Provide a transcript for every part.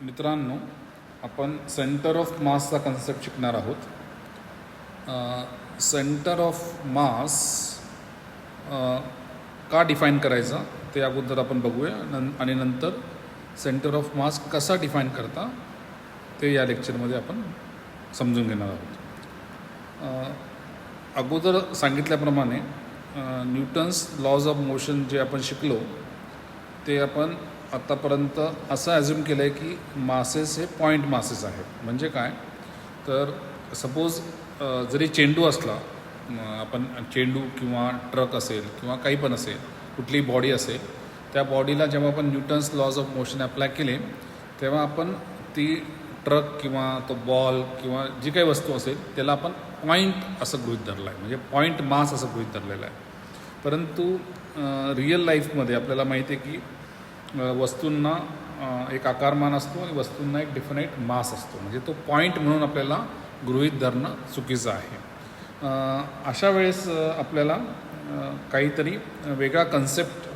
मित्रांनो, आपण centre of मासचा concept शिकणार आहोत. सेंटर ऑफ मास का डिफाईन करायचा ते अगोदर आपण बघूया आणि नंतर सेंटर ऑफ मास कसा डिफाईन करता ते या लेक्चरमध्ये आपण समजून घेणार आहोत. अगोदर सांगितल्याप्रमाणे न्यूटन्स लॉज ऑफ मोशन जे आपण शिकलो ते आपण आत्तापर्यंत असं ॲझ्युम केलं आहे की मासेस हे पॉईंट मासेस आहेत. म्हणजे काय तर सपोज जरी चेंडू असला, आपण चेंडू किंवा ट्रक असेल किंवा काही पण असेल, कुठलीही बॉडी असेल, त्या बॉडीला जेव्हा आपण Newton's laws of motion apply केले तेव्हा आपण ती ट्रक किंवा तो बॉल किंवा जी काही वस्तू असेल त्याला आपण पॉईंट असं गृहीत धरलं आहे, म्हणजे पॉईंट मास असं गृहीत धरलेलं आहे. परंतु रिअल लाईफमध्ये आपल्याला माहिती आहे की वस्तूंना एक आकारमान असतो आणि वस्तूंना एक डिफिनाईट मास असतो, म्हणजे तो पॉईंट म्हणून आपल्याला गृहीत धरणं चुकीचं आहे. अशा वेळेस आपल्याला काहीतरी वेगळा कन्सेप्ट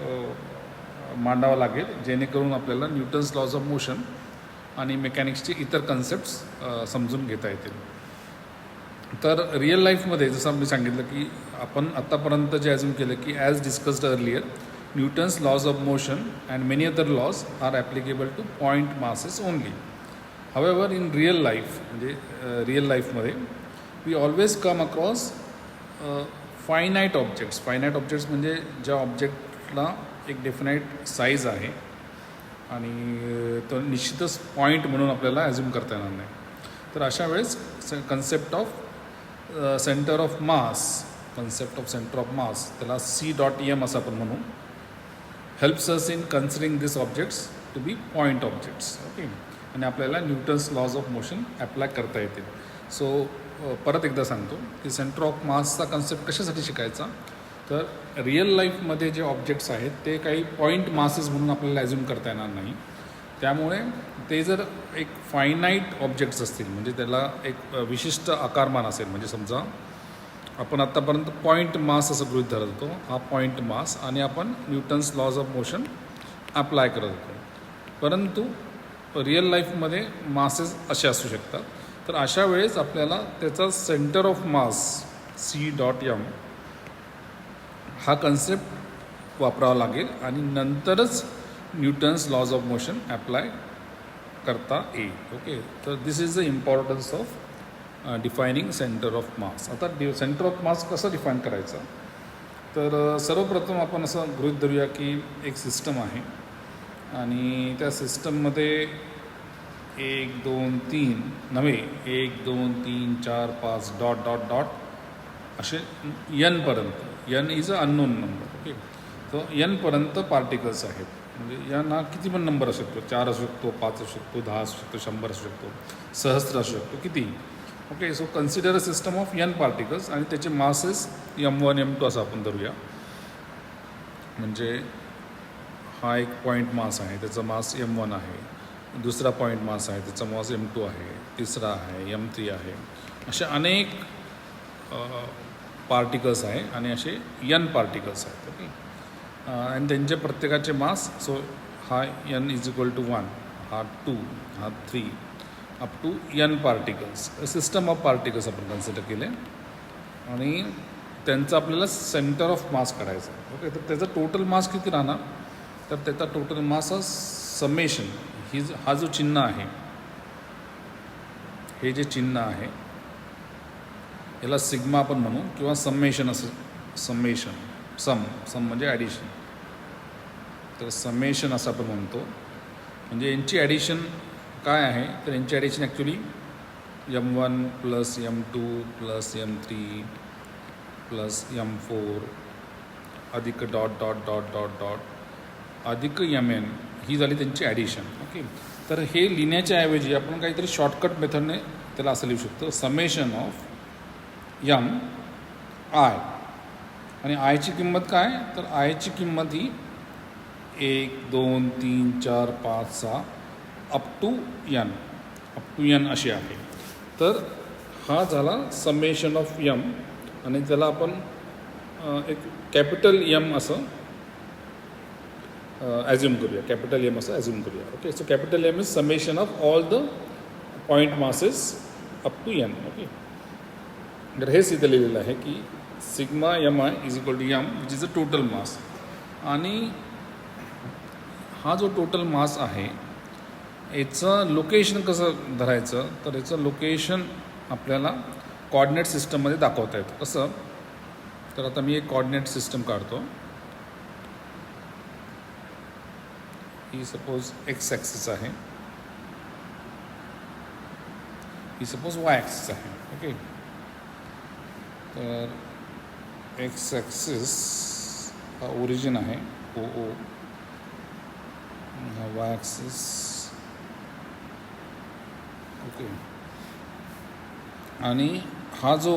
मांडावा लागेल जेणेकरून आपल्याला न्यूटन्स लॉज ऑफ मोशन आणि मेकॅनिक्सचे इतर कन्सेप्ट्स समजून घेता येतील. तर रिअल लाईफमध्ये जसं मी सांगितलं की आपण आत्तापर्यंत जे ॲझ्युम केलं की as discussed earlier Newton's laws of motion and many other laws are applicable to point masses only. However in real life, म्हणजे रिअल लाईफमध्ये we always come across finite objects. Finite objects म्हणजे ज्या ऑब्जेक्टला एक definite size आहे आणि तो निश्चितच पॉईंट म्हणून आपल्याला ॲझ्युम करता येणार नाही. तर अशा वेळेस concept of centre of mass, concept of centre of mass, त्याला C.M असं आपण म्हणू, helps us in considering this objects to be point objects. Okay, आणि आपल्याला Newton's laws of motion apply करता येतील. सो परत एकदा सांगतो की सेंटर ऑफ मासचा कन्सेप्ट कशासाठी शिकायचा, तर रिअल लाईफमध्ये जे ऑब्जेक्ट्स आहेत ते काही पॉईंट मासेस म्हणून आपल्याला ॲझ्युम करता येणार नाही. त्यामुळे ते जर एक फायनाईट ऑब्जेक्ट्स असतील, म्हणजे त्याला एक विशिष्ट आकारमान असेल, म्हणजे समजा आपण आत्तापर्यंत पॉईंट मास असं गृहीत धरत होतो, हा पॉईंट मास, आणि आपण Newton's laws of motion apply करत होतो. परंतु रिअल लाईफमध्ये मासेस असे असू शकतात. तर अशा वेळेस आपल्याला त्याचा सेंटर ऑफ मास C.M हा कन्सेप्ट वापरावा लागेल आणि नंतरच Newton's laws of motion apply करता येईल. ओके, तर this is the importance of defining centre of mass. आता सेंटर ऑफ मास कसं डिफाईन करायचं, तर सर्वप्रथम आपण असं गृहीत धरूया की एक सिस्टम आहे आणि त्या सिस्टममध्ये 1 2 3 नव्हे 1 2 3 4 5 डॉट डॉट डॉट असे N N is a unknown number. Okay, तो N पार्टिकल्स आहेत. म्हणजे यांना किती पण नंबर असू शकतो, 4 असू शकतो, 5 असू शकतो, 10 असू शकतो, 100 असू शकतो, सहस्त्र असू शकतो, किती. Okay, so consider a system of N particles आणि त्याचे मासेस M1 M2 असं आपण धरूया. म्हणजे हा एक पॉईंट मास आहे, त्याचा मास M1 आहे, दुसरा पॉईंट मास आहे, त्याचा मास M2 आहे, तिसरा आहे, M3 आहे, असे अनेक पार्टिकल्स आहे आणि असे N पार्टिकल्स आहेत. ओके, आणि त्यांचे प्रत्येकाचे मास, सो हा N इज इक्वल टू 1, हा 2, हा 3 up to N particles. System of particles आपण कन्सिडर केले आणि त्यांचा आपल्याला सेंटर ऑफ मास करायचा. ओके, तर त्याचा टोटल मास किती राहणार, तर त्याचा टोटल मास हा समेशन, हा जो चिन्ह आहे, हे जे चिन्ह आहे याला सिग्मा आपण म्हणू किंवा समेशन असं, समेशन, सम म्हणजे ॲडिशन. तर समेशन असं आपण म्हणतो. म्हणजे यांची ॲडिशन काय आहे, तर यांची addition actually M1 plus M2 plus M3 plus M4 अधिक dot dot dot dot dot अधिक Mn ही झाली त्यांची ॲडिशन. ओके, तर हे लिहिण्याच्या ऐवजी आपण काहीतरी शॉर्टकट मेथडने त्याला असं लिहू शकतो, समेशन ऑफ M I. आणि आयची किंमत काय, तर आयची किंमत ही 1 2 3 4 5 6 अप टू N अशी आहे. तर हा झाला समेशन ऑफ M आणि त्याला आपण एक कॅपिटल M असं ॲझ्युम करूया, कॅपिटल एम असं ॲझ्युम करूया. Okay, so capital M is summation of all the point masses up to N. Okay, तर हेच इथं लिहिलेलं आहे की sigma M I is equal to M which is a total mass. आणि हा जो टोटल मास आहे याचं लोकेशन कसं धरायचं, तर याचं लोकेशन आपल्याला कॉर्डिनेट सिस्टममध्ये दाखवता येतं. कसं, तर आता मी एक कॉर्डिनेट सिस्टम काढतो. ही सपोज एक्स ॲक्सिस आहे, ही सपोज वाय ॲक्सिस आहे. ओके, तर एक्स ॲक्सिस हा ओरिजिन आहे ओ ओ, हा वाय ॲक्सिस. ओके, आणि हा जो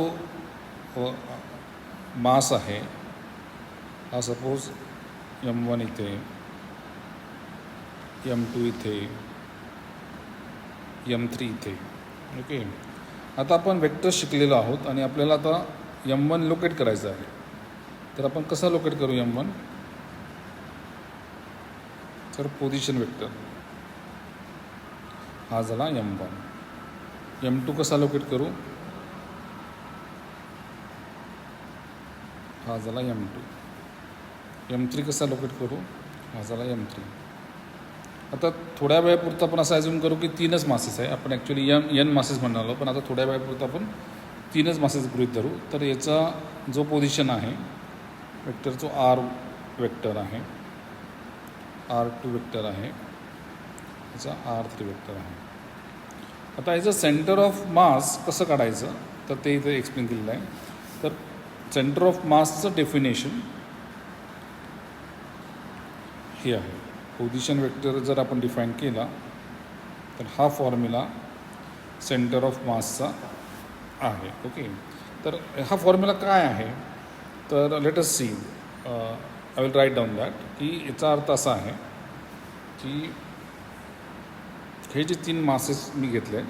मास आहे हा सपोज M1 इथे, M2 इथे, M3 इथे. ओके, आता आपण वेक्टर शिकलेलो आहोत आणि आपल्याला आता M1 लोकेट करायचं आहे. तर आपण कसा लोकेट करू M1, तर पोझिशन वेक्टर हा झाला M1. M2 कसा लोकेट करू, हा झाला M2. M3 कसा लोकेट करू, हा झाला M3. आता थोड्या वेळापुरतं आपण असं ॲझ्युम करू की 3च मासेस आहे. आपण ॲक्च्युली एन मासेस म्हणणार आलो, पण आता थोड्या वेळापुरतं आपण 3च मासेस गृहीत धरू. तर याचा जो पोझिशन आहे वेक्टर, जो R वेक्टर आहे, R2 वेक्टर आहे, याचा R3 वेक्टर आहे. आता याचं सेंटर ऑफ मास कसं काढायचं, तर ते इथे एक्सप्लेन केलेलं आहे. तर सेंटर ऑफ मासचं डेफिनेशन हे आहे. पोझिशन वेक्टर जर आपण डिफाईन केला तर हा फॉर्म्युला सेंटर ऑफ मासचा आहे. ओके, तर हा फॉर्म्युला काय आहे, तर let us see. I will write down that, की याचा अर्थ असा आहे की हे जे 3 मासेस मी घेतले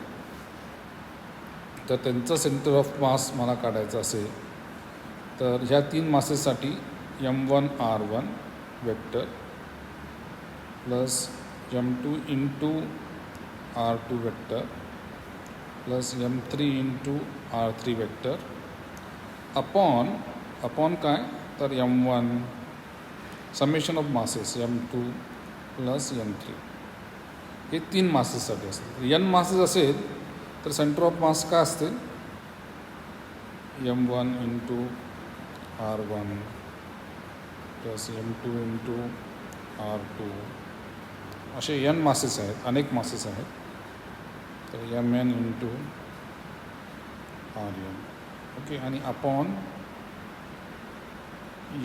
तर त्यांचा सेंटर ऑफ मास मला काढायचा असेल तर ह्या 3 मासेससाठी M1 R1 vector plus M2 into R2 vector plus M3 into R3 vector upon काय, तर M1 summation of masses M2 plus M3. हे 3 मासेससाठी असतात. N मासेस असेल तर सेंटर ऑफ मास काय असते, M1 into R1 plus M2 into R2. असे N masses आहेत, अनेक मासेस आहेत. तर Mn इंटू Rn. ओके, आणि upon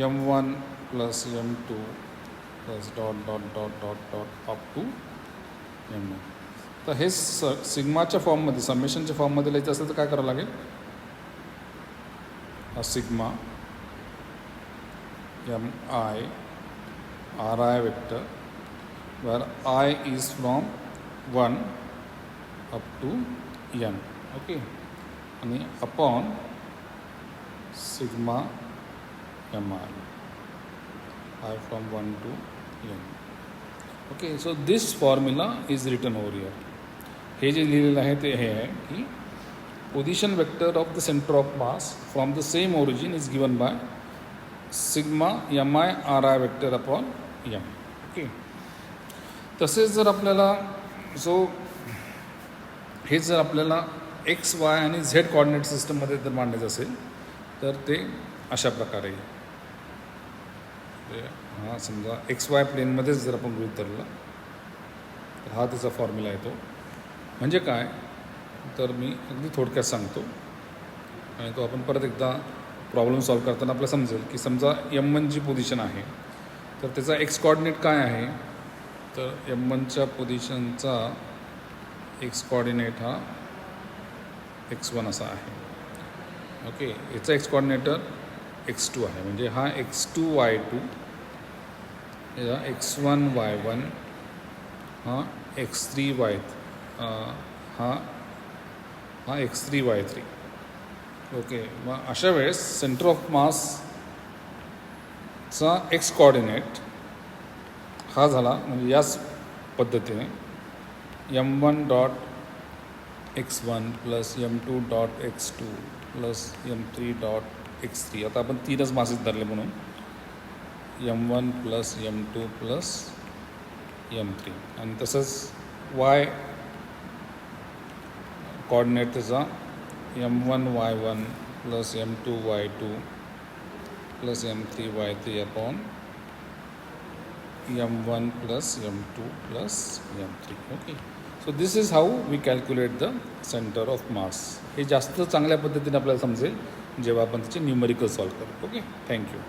M1 plus M2 plus dot dot dot dot dot up to Mn. तर हे सिग्माच्या फॉर्ममध्ये, समेशनच्या फॉर्ममध्ये लिहायचं असेल तर काय करावं लागेल, हा sigma Mi Ri vector where I is from 1 up to n. Okay, आणि upon sigma Mi I from 1 to n. Okay, so this formula is written over here. हे जे लिहिलेलं आहे ते हे आहे की position vector of the centre of mass from the same origin is given by sigma Mi Ri vector upon m. Okay, तसेच जर आपल्याला हे जर आपल्याला एक्स वाय आणि झेड कॉर्डिनेट सिस्टममध्ये जर मांडायचं असेल तर ते अशा प्रकारे, हा समजा एक्स वाय प्लेनमध्येच जर आपण गृहीत धरला तर हा त्याचा फॉर्म्युला येतो. म्हणजे काय, तर मी अगदी थोडक्यात सांगतो आणि तो आपण परत एकदा प्रॉब्लेम सॉल्व करताना आपल्याला समजेल. की समजा M1 ची पोझिशन आहे तर त्याचा एक्स कॉर्डिनेट काय आहे, तर M1च्या पोझिशनचा एक्स कॉर्डिनेट हा x1 असा आहे. ओके, याचा एक्स कॉर्डिनेटर x2 आहे, म्हणजे हा x2 y2, या x1 y1, हा x3 y, हा x3 y3. ओके, मग अशा वेळेस सेंटर ऑफ मासचा एक्स कॉर्डिनेट हा झाला म्हणजे याच पद्धतीने m1.x1 plus m2 dot x2 plus m3 dot x3. आता आपण 3च मासेस धरले म्हणून m1 plus m2 plus m3. आणि तसंच y कोऑर्डिनेट त्याचा m1 y1 plus m2 y2 plus m3 y3 upon m1 plus m2 plus m3. Okay, so this is how we calculate the centre of mass. हे जास्त चांगल्या पद्धतीने आपल्याला समजेल जेव्हा आपण त्याचे न्यूमेरिकल सॉल्व करू. Okay, thank you.